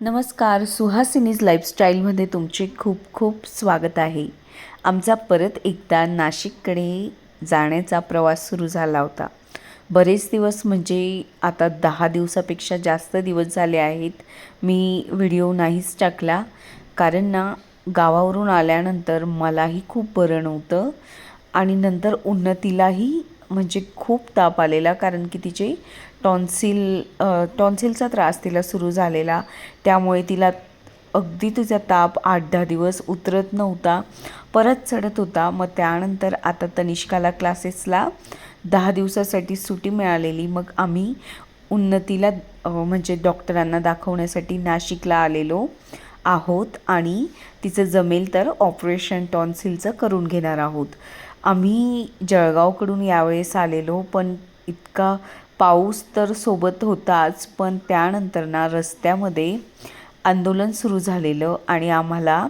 नमस्कार, सुहासिनीज लाईफस्टाईलमध्ये तुमचे खूप खूप स्वागत आहे. आमचा परत एकदा नाशिककडे जाण्याचा प्रवास सुरू झाला होता. बरेच दिवस म्हणजे आता 10 दिवसापेक्षा जास्त दिवस झाले आहेत मी व्हिडिओ नाहीच टाकला. कारण गावावरून आल्यानंतर मलाही खूप बरं नव्हतं आणि नंतर उन्नतीलाही म्हणजे खूप ताप आलेला, कारण की तिचे टॉन्सिलचा त्रास तिला सुरू झालेला. त्यामुळे तिला अगदी तिचा ताप 8-10 दिवस उतरत नव्हता, परत चढत होता. मग त्यानंतर आता तनिष्काला क्लासेसला 10 दिवसासाठी सुट्टी मिळालेली. मग आम्ही उन्नतीला म्हणजे डॉक्टरांना दाखवण्यासाठी नाशिकला आलेलो आहोत आणि तिचं जमेल तर ऑपरेशन टॉन्सिलचं करून घेणार आहोत. आम्ही जळगावकडून यावेळेस आलेलो, पण इतका पाऊस तर सोबत होताच, पण त्यानंतर रस्त्यामध्ये आंदोलन सुरू झालेलं आणि आम्हाला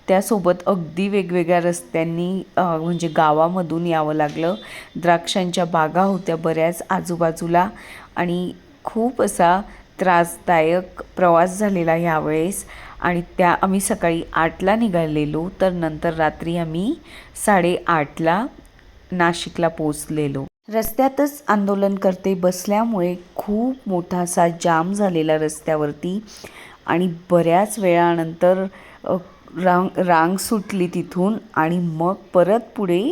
त्यासोबत अगदी वेगवेगळ्या रस्त्यांनी म्हणजे गावामधून यावं लागलं. द्राक्षांच्या बागा होत्या बऱ्याच आजूबाजूला आणि खूप असा त्रासदायक प्रवास झालेला ह्यावेळेस. आणि आम्ही सकाळी 8ला निघालेलो, तर नंतर रात्री आम्ही 8:30ला नाशिकला पोचलेलो. रस्त्यातच आंदोलनकर्ते बसल्यामुळे खूप मोठा असा जाम झालेला रस्त्यावरती आणि बऱ्याच वेळानंतर रांग सुटली तिथून आणि मग परत पुढे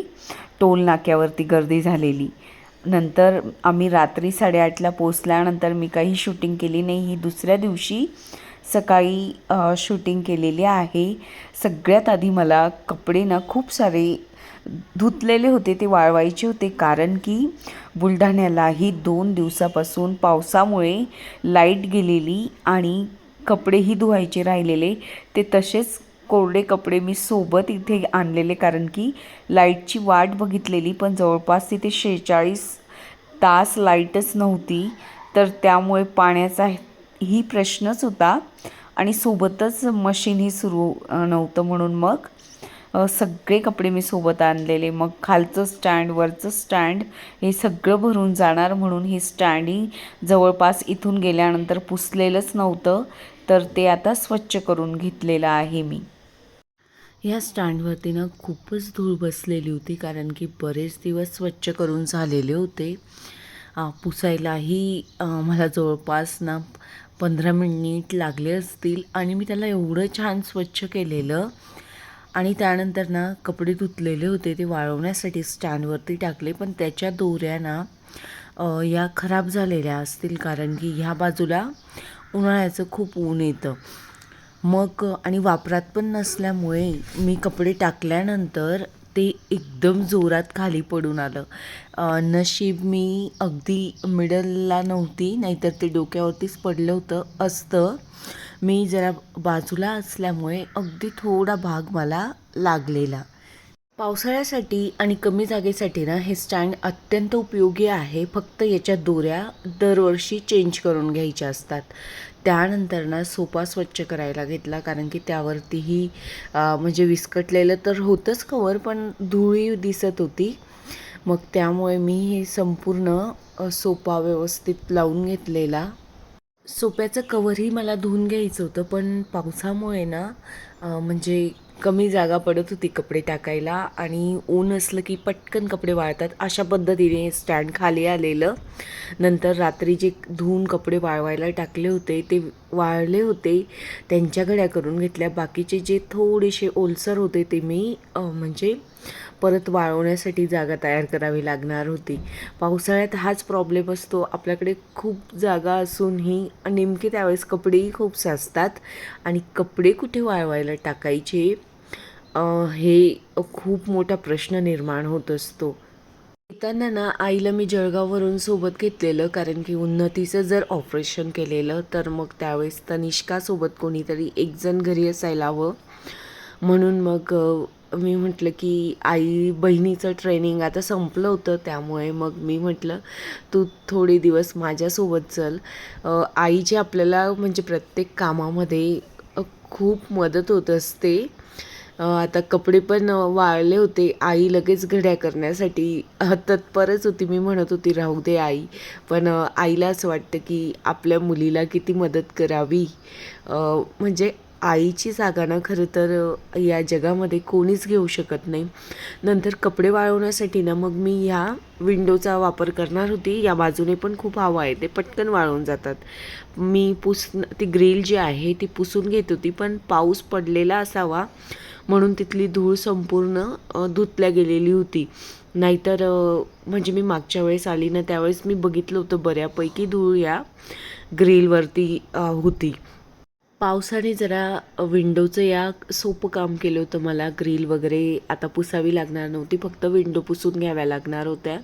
टोल नाक्यावरती गर्दी झालेली. नंतर आम्ही रात्री 8:30ला पोचल्यानंतर मी काही शूटिंग केली नाही. ही दुसऱ्या दिवशी सकाळी शूटिंग केलेली आहे. सगळ्यात आधी मला कपडे खूप सारे धुतलेले होते, ते वाळवायचे होते, कारण की बुलढाण्यालाही 2 दिवसापासून पावसामुळे लाईट गेलेली आणि कपडेही धुवायचे राहिलेले. ते तसेच कोरडे कपडे मी सोबत इथे आणलेले, कारण की लाईटची वाट बघितलेली, पण जवळपास तिथे 46 तास लाईटच नव्हती. तर त्यामुळे पाण्याचा ही प्रश्नच होता आणि सोबतच मशीनही सुरू नव्हतं, म्हणून मग सगळे कपडे मी सोबत आणलेले. मग खालचं स्टँड वरचं स्टँड हे सगळं भरून जाणार, म्हणून हे स्टँडही जवळपास इथून गेल्यानंतर पुसलेलंच नव्हतं, तर ते आता स्वच्छ करून घेतलेलं आहे मी. ह्या स्टँडवरती खूपच धूळ बसलेली होती, कारण की बरेच दिवस स्वच्छ करून झालेले होते. पुसायलाही मला जवळपास 15 मिनिट लागले असतील आणि मी त्याला एवढं छान स्वच्छ केलेलं. आणि त्यानंतर कपडे धुतलेले होते ते वाळवण्यासाठी स्टँडवरती टाकले, पण त्याच्या दोऱ्या या खराब झालेल्या असतील, कारण की ह्या बाजूला उन्हाळ्याचं खूप ऊन येतं. मग आणि वापरात पण नसल्यामुळे मी कपडे टाकल्यानंतर ते एकदम जोरात खाली पडून आलं. नशीब मी अगदी मिडलला नव्हती, नाहीतर ते डोक्यावरतीच पडलं असतं. मी जरा बाजूला असल्यामुळे अगदी थोडा भाग मला लागलेला. पावसाळ्यासाठी आणि कमी जागेसाठी हे स्टँड अत्यंत उपयोगी आहे. फक्त याच्या दोऱ्या दरवर्षी चेंज करून घ्यायच्या असतात. त्यानंतर सोफा स्वच्छ करायला घेतला, कारण की त्यावरतीही म्हणजे विस्कटलेलं तर होतंच कवर, पण धुळी दिसत होती. मग त्यामुळे मी हे संपूर्ण सोफा व्यवस्थित लावून घेतलेला. सोफ्याचं कवरही मला धुवून घ्यायचं होतं, पण पावसामुळे म्हणजे कमी जागा पडत होती कपडे टाकायला आणि ऊन असलं की पटकन कपडे वाळतात, अशा पद्धतीने स्टँड खाली आलेलं. नंतर रात्री जे धुवून कपडे वाळवायला टाकले होते ते वाळले होते, त्यांच्या घड्या करून घेतल्या. बाकीचे जे थोडेसे ओलसर होते ते मी म्हणजे परत वाळवण्यासाठी जागा तयार करावी लागणार होती. पावसाळ्यात हाच प्रॉब्लेम असतो, आपल्याकडे खूप जागा असूनही नेमके त्यावेळेस कपडेही खूप साचतात आणि कपडे कुठे वाळवायला टाकायचे हे खूप मोठा प्रश्न निर्माण होत असतो. येताना आईला मी जळगाववरून सोबत घेतलेलं, कारण की उन्नतीचं जर ऑपरेशन केलेलं तर मग त्यावेळेस तनिष्कासोबत कोणीतरी एकजण घरी असायला हवं. म्हणून मग मी म्हटलं की आई बहिणीचं ट्रेनिंग आता संपलं होतं, त्यामुळे मग मी म्हटलं तू थोडे दिवस माझ्यासोबत चल. आईची आपल्याला म्हणजे प्रत्येक कामामध्ये खूप मदत होत असते. आता कपडे पण वाळले होते. आई लगेच घड्या करण्यासाठी तत्परच होती. मी म्हणत होती राहू दे आई, पण आईला असं वाटतं की आपल्या मुलीला किती मदत करावी. म्हणजे आईची जागा ना खरं तर या जगामध्ये कोणीच घेऊ शकत नाही. नंतर कपडे वाळवण्यासाठी ना मग मी ह्या विंडोचा वापर करणार होती. या बाजूने पण खूप हवा आहे, ते पटकन वाळून जातात. मी ती ग्रिल जी आहे ती पुसून घेत होती, पण पाऊस पडलेला असावा म्हणून तिथली धूळ संपूर्ण धुतल्या गेलेली होती. नाहीतर म्हणजे मी मागच्या वेळेस आली ना त्यावेळेस मी बघितलं होतं बऱ्यापैकी धूळ या ग्रिलवरती होती. पावसाने जरा विंडोचं या सोपं काम केलं होतं मला. ग्रिल वगैरे आता पुसावी लागणार नव्हती, फक्त विंडो पुसून घ्याव्या लागणार होत्या.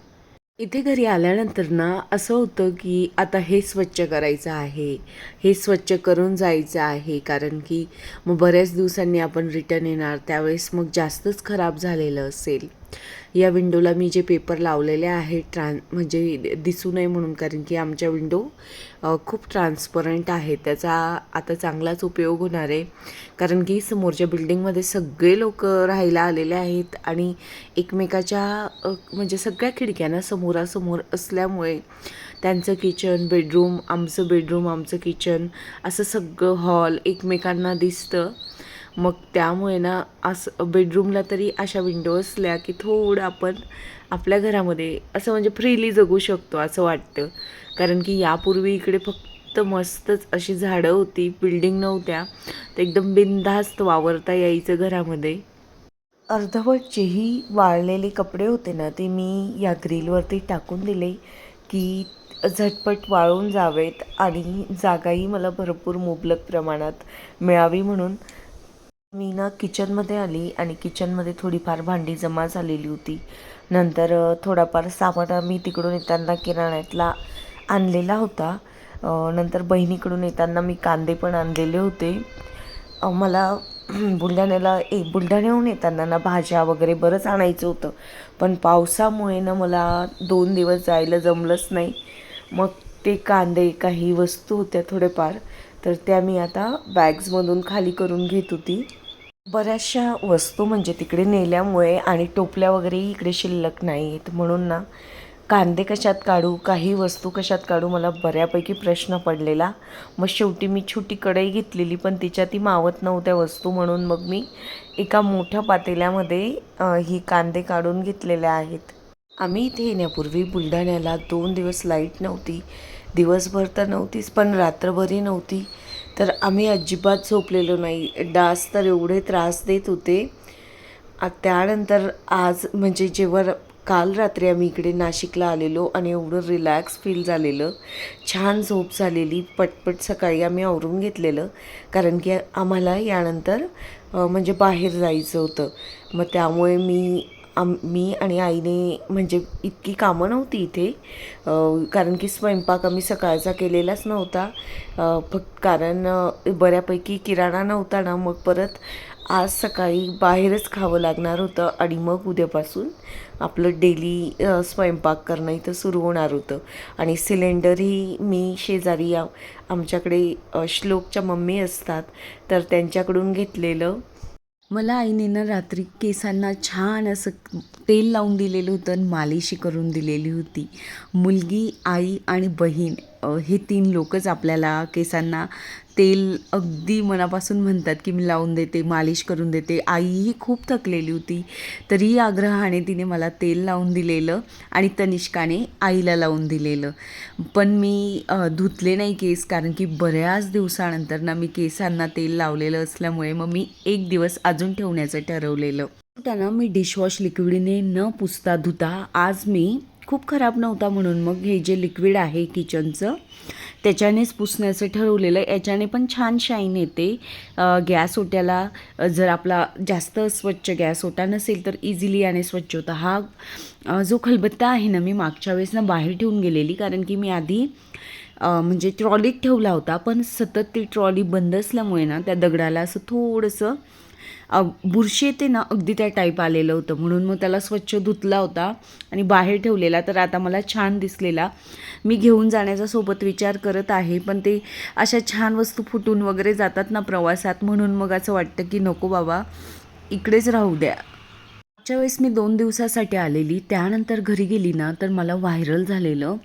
इथे घरी आल्यानंतर ना असं होतं की आता हे स्वच्छ करायचं आहे, हे स्वच्छ करून जायचं आहे, कारण की मग बऱ्याच दिवसांनी आपण रिटर्न येणार, त्यावेळेस मग जास्तच खराब झालेलं असेल. या विंडोला मी जे पेपर लावलेले आहे म्हणजे दिसू नये म्हणून, कारण की आमच्या विंडो खूप ट्रान्सपरंट आहे, त्याचा आता चांगलाच उपयोग होणार आहे. कारण की समोरच्या बिल्डिंगमध्ये सगळे लोक राहायला आलेले आहेत आणि एकमेकाच्या म्हणजे सगळ्या खिडक्यांना समोरासमोर असल्यामुळे त्यांचं किचन, बेडरूम, आमचं किचन, असं सगळं हॉल एकमेकांना दिसतं. मग त्यामुळे ना असं बेडरूमला तरी अशा विंडो असल्या की थोडं आपण आपल्या घरामध्ये असं म्हणजे फ्रीली जगू शकतो असं वाटतं. कारण की यापूर्वी इकडे फक्त मस्तच अशी झाडं होती, बिल्डिंग नव्हत्या, तर एकदम बिनधास्त वावरता यायचं घरामध्ये. अर्धवट जेही वाळलेले कपडे होते ना ते मी या ग्रिलवरती टाकून दिले की झटपट वाळून जावेत आणि जागाही मला भरपूर मुबलक प्रमाणात मिळावी म्हणून. मी ना किचनमध्ये आली आणि किचनमध्ये थोडीफार भांडी जमा झालेली होती. नंतर थोडाफार सामान मी तिकडून येताना किराण्यातला आणलेला होता. नंतर बहिणीकडून येताना मी कांदे पण आणलेले होते. मला बुलढाण्याहून येताना ना भाज्या वगैरे बरंच आणायचं होतं, पण पावसामुळे ना मला 2 दिवस जायला जमलंच नाही. मग ते कांदे, काही वस्तू होत्या थोडेफार, तर त्या मी आता बॅग्समधून खाली करून घेत होती. बऱ्याचशा वस्तू म्हणजे तिकडे नेल्यामुळे आणि टोपल्या वगैरेही इकडे शिल्लक नाही आहेत, म्हणून ना कांदे कशात काढू, काही वस्तू कशात काढू, मला बऱ्यापैकी प्रश्न पडलेला. मग शेवटी मी छोटी कढई घेतलेली, पण तिच्यातही मावत नव्हत्या वस्तू, म्हणून मग मी एका मोठ्या पातेल्यामध्ये ही कांदे काढून घेतलेले आहेत. आम्ही इथे येण्यापूर्वी बुलढाण्याला 2 दिवस लाईट नव्हती. दिवसभर तर नव्हतीच, पण रात्रभरही नव्हती. तर आम्ही अजिबात झोपलेलो नाही. डास तर एवढे त्रास देत होते. त्यानंतर आज म्हणजे जेव्हा काल रात्री आम्ही इकडे नाशिकला आलेलो आणि एवढं रिलॅक्स फील झालेलं, छान झोप झालेली. पटपट सकाळी आम्ही आवरून घेतलेलं, कारण की आम्हाला यानंतर म्हणजे बाहेर जायचं होतं. मग त्यामुळे मी आणि आईने म्हणजे इतकी कामं नव्हती इथे, कारण की स्वयंपाक आम्ही सकाळचा केलेलाच नव्हता. फक्त कारण बऱ्यापैकी किराणा नव्हता ना, मग परत आज सकाळी बाहेरच खावं लागणार होतं आणि मग उद्यापासून आपलं डेली स्वयंपाक करणं इथं सुरू होणार होतं. आणि सिलेंडरही मी शेजारी आमच्याकडे श्लोकच्या मम्मी असतात, तर त्यांच्याकडून घेतलेलं. मला आईने ना रात्री केसांना छान असं तेल लावून दिलेलं होतं आणि मालिशी करून दिलेली होती. मुलगी, आई आणि बहीण हे 3 लोकच आपल्याला केसांना तेल अगदी मनापासून म्हणतात की मी लावून देते, मालिश करून देते. आईही खूप थकलेली होती, तरीही आग्रहाने तिने मला तेल लावून दिलेलं आणि तनिष्काने आईला लावून दिलेलं. पण मी धुतले नाही केस, कारण की बऱ्याच दिवसानंतर ना मी केसांना तेल लावलेलं असल्यामुळे मग मी 1 दिवस अजून ठेवण्याचं ठरवलेलं. त्यांना मी डिशवॉश लिक्विडने न पुसता धुता आज मी खूप खराब नव्हता म्हणून मग हे जे लिक्विड आहे किचनचं त्याच्यानेच पुसण्याचं ठरवलेलं. याच्याने पण छान शाईन येते. गॅस ओट्याला जर आपला जास्त स्वच्छ गॅस ओटा नसेल तर इझिली याने स्वच्छ होता. हा जो खलबत्ता आहे ना, मी मागच्या वेळेस ना बाहेर ठेवून गेलेली, कारण की मी आधी म्हणजे ट्रॉलीत ठेवला होता, पण सतत ती ट्रॉली बंद असल्यामुळे ना त्या दगडाला असं थोडंसं बुरशी येते ना, अगदी त्या टाईप आलेलं होतं. म्हणून मग त्याला स्वच्छ धुतला होता आणि बाहेर ठेवलेला, तर आता मला छान दिसलेला. मी घेऊन जाण्याचा सोबत विचार करत आहे, पण ते अशा छान वस्तू फुटून वगैरे जातात ना प्रवासात, म्हणून मग असं वाटतं की नको बाबा, इकडेच राहू द्या. मागच्या वेळेस मी 2 दिवसासाठी आलेली, त्यानंतर घरी गेली ना तर मला व्हायरल झालेलं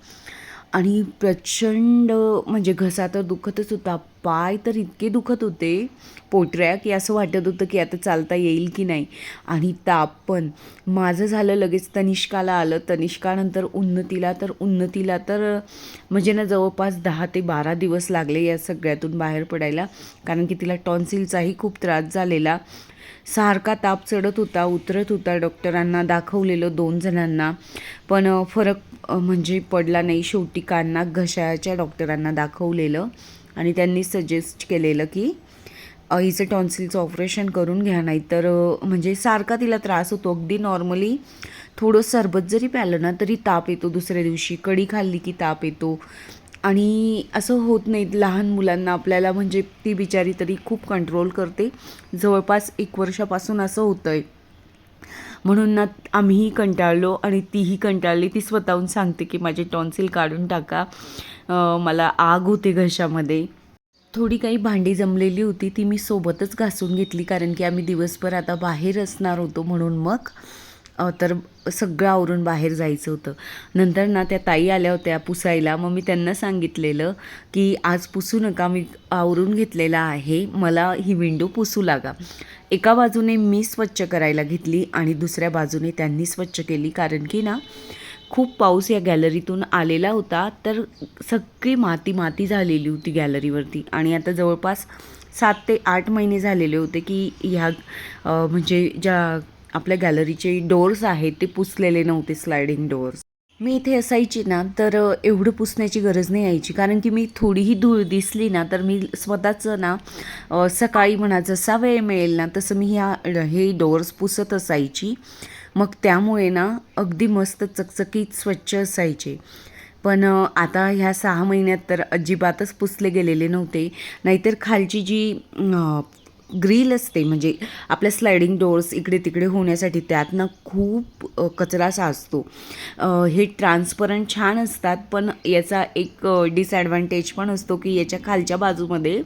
आणि प्रचंड म्हणजे घसा तर दुखतच होता, पाय तर इतके दुखत होते, पोटऱ्या, की असं वाटत होतं की आता चालता येईल की नाही. आणि ताप पण माझं झालं लगेच तनिष्काला आलं, तनिष्कानंतर उन्नतीला तर म्हणजे ना जवळपास 10 ते 12 दिवस लागले या सगळ्यातून बाहेर पडायला, कारण की तिला टॉन्सिलचाही खूप त्रास झालेला. सारखा ताप चढत होता, उतरत होता. डॉक्टरांना दाखवलेलं 2 जणांना, पण फरक म्हणजे पडला नाही. शेवटी कान नाक घशाच्या डॉक्टरांना दाखवलेलं आणि त्यांनी सजेस्ट केलेलं की हिचं टॉन्सिलचं ऑपरेशन करून घ्या, नाही तर म्हणजे सारखा तिला त्रास होतो. अगदी नॉर्मली थोडं सरबत जरी प्यालं ना तरी ताप येतो, दुसऱ्या दिवशी कढी खाल्ली की ताप येतो. आणि असं होत नाही लहान मुलांना आपल्याला, म्हणजे ती बिचारी तरी खूप कंट्रोल करते. जवळपास 1 वर्षापासून असं होतं आहे. म्हणून ना आम्हीही कंटाळलो आणि तीही कंटाळली. ती स्वतःहून सांगते की माझे टॉन्सिल काढून टाका, मला आग होते घशामध्ये. थोडी काही भांडी जमलेली होती, ती मी सोबतच घासून घेतली, कारण की आम्ही दिवसभर आता बाहेर असणार होतो. म्हणून मग तर सगळं आवरून बाहेर जायचं होतं. नंतर ना त्या ताई आल्या होत्या पुसायला. मग मी त्यांना सांगितलेलं की आज पुसू नका, मी आवरून घेतलेला आहे, मला ही विंडो पुसू लागा. एका बाजूने मी स्वच्छ करायला घेतली आणि दुसऱ्या बाजूने त्यांनी स्वच्छ केली, कारण की ना खूप पाऊस या गॅलरीतून आलेला होता, तर सगळी माती झालेली होती गॅलरीवरती. आणि आता जवळपास 7 ते 8 महिने झालेले होते की ह्या म्हणजे ज्या आपल्या गॅलरीचे डोअर्स आहेत ते पुसलेले नव्हते, स्लायडिंग डोअर्स. मी इथे असायची ना तर एवढं पुसण्याची गरज नाही यायची, कारण की मी थोडीही धूळ दिसली ना तर मी स्वतःचं ना सकाळी म्हणा जसा वेळ मिळेल ना तसं मी हे डोअर्स पुसत असायची. मग त्यामुळे ना अगदी मस्त चकचकीत स्वच्छ असायचे. पण आता ह्या 6 महिन्यात तर अजिबातच पुसले गेलेले नव्हते. नाहीतर खालची जी ग्रिल असते, म्हणजे आपल्या स्लायडिंग डोअर्स इकडे तिकडे होण्यासाठी, त्यातनं खूप कचरा साचतो. हे ट्रान्सपरंट छान असतात, पण याचा एक डिसॲडव्हान्टेज पण असतो की याच्या खालच्या बाजूमध्ये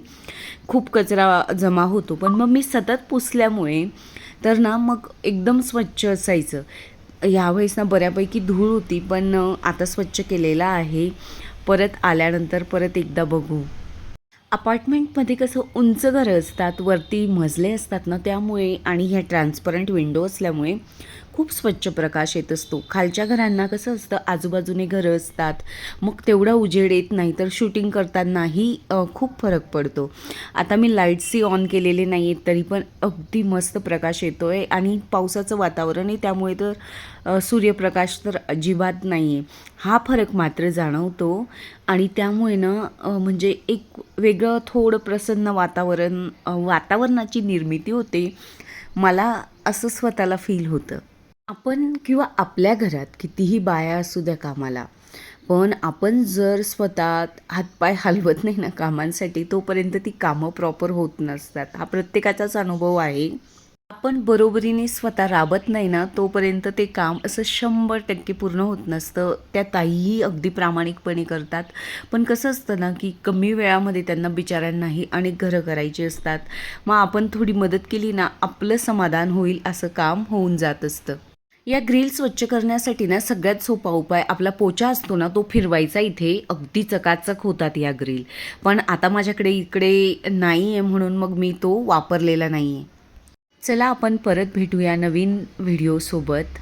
खूप कचरा जमा होतो. पण मग मी सतत पुसल्यामुळे तर ना मग एकदम स्वच्छ असायचं. यावेळेस ना बऱ्यापैकी धूळ होती, पण आता स्वच्छ केलेला आहे. परत आल्यानंतर परत एकदा बघू. अपार्टमेंटमध्ये कसं उंच घरं असतात, वरती मजले असतात ना, त्यामुळे आणि ह्या ट्रान्सपरंट विंडो असल्यामुळे खूप स्वच्छ प्रकाश येत असतो. खालच्या घरांना कसं असतं, आजूबाजूने घरं असतात, मग तेवढा उजेड येत नाही, तर शूटिंग करतानाही खूप फरक पडतो. आता मी लाईट्सही ऑन केलेले नाही आहेत, तरी पण अगदी मस्त प्रकाश येतो आहे. आणि पावसाचं वातावरण आहे, त्यामुळे तर सूर्यप्रकाश तर अजिबात नाही आहे. हा फरक मात्र जाणवतो. आणि त्यामुळे ना म्हणजे एक वेगळं थोडं प्रसन्न वातावरणाची निर्मिती होते. मला असं स्वतःला फील होतं. आपण किंवा आपल्या घरात कितीही बाया असू द्या कामाला, पण आपण जर स्वतः हातपाय हलवत नाही ना कामांसाठी, तोपर्यंत ती कामं प्रॉपर होत नसतात. हा प्रत्येकाचाच अनुभव आहे. आपण बरोबरीने स्वतः राबत नाही ना तोपर्यंत ते काम असं 100% पूर्ण होत नसतं. त्या ताईही अगदी प्रामाणिकपणे करतात. पण कसं असतं ना की कमी वेळामध्ये त्यांना बिचाऱ्यांनाही अनेक घरं करायची असतात. मग आपण थोडी मदत केली ना, आपलं समाधान होईल असं काम होऊन जात असतं. या ग्रिल स्वच्छ करण्यासाठी ना सगळ्यात सोपा उपाय, आपला पोचा असतो ना तो फिरवायचा. इथे अगदी चकाचक होतात या ग्रिल. पण आता माझ्याकडे इकडे नाही आहे, म्हणून मग मी तो वापरलेला नाही आहे. चला आपण परत भेटूया नवीन व्हिडिओसोबत.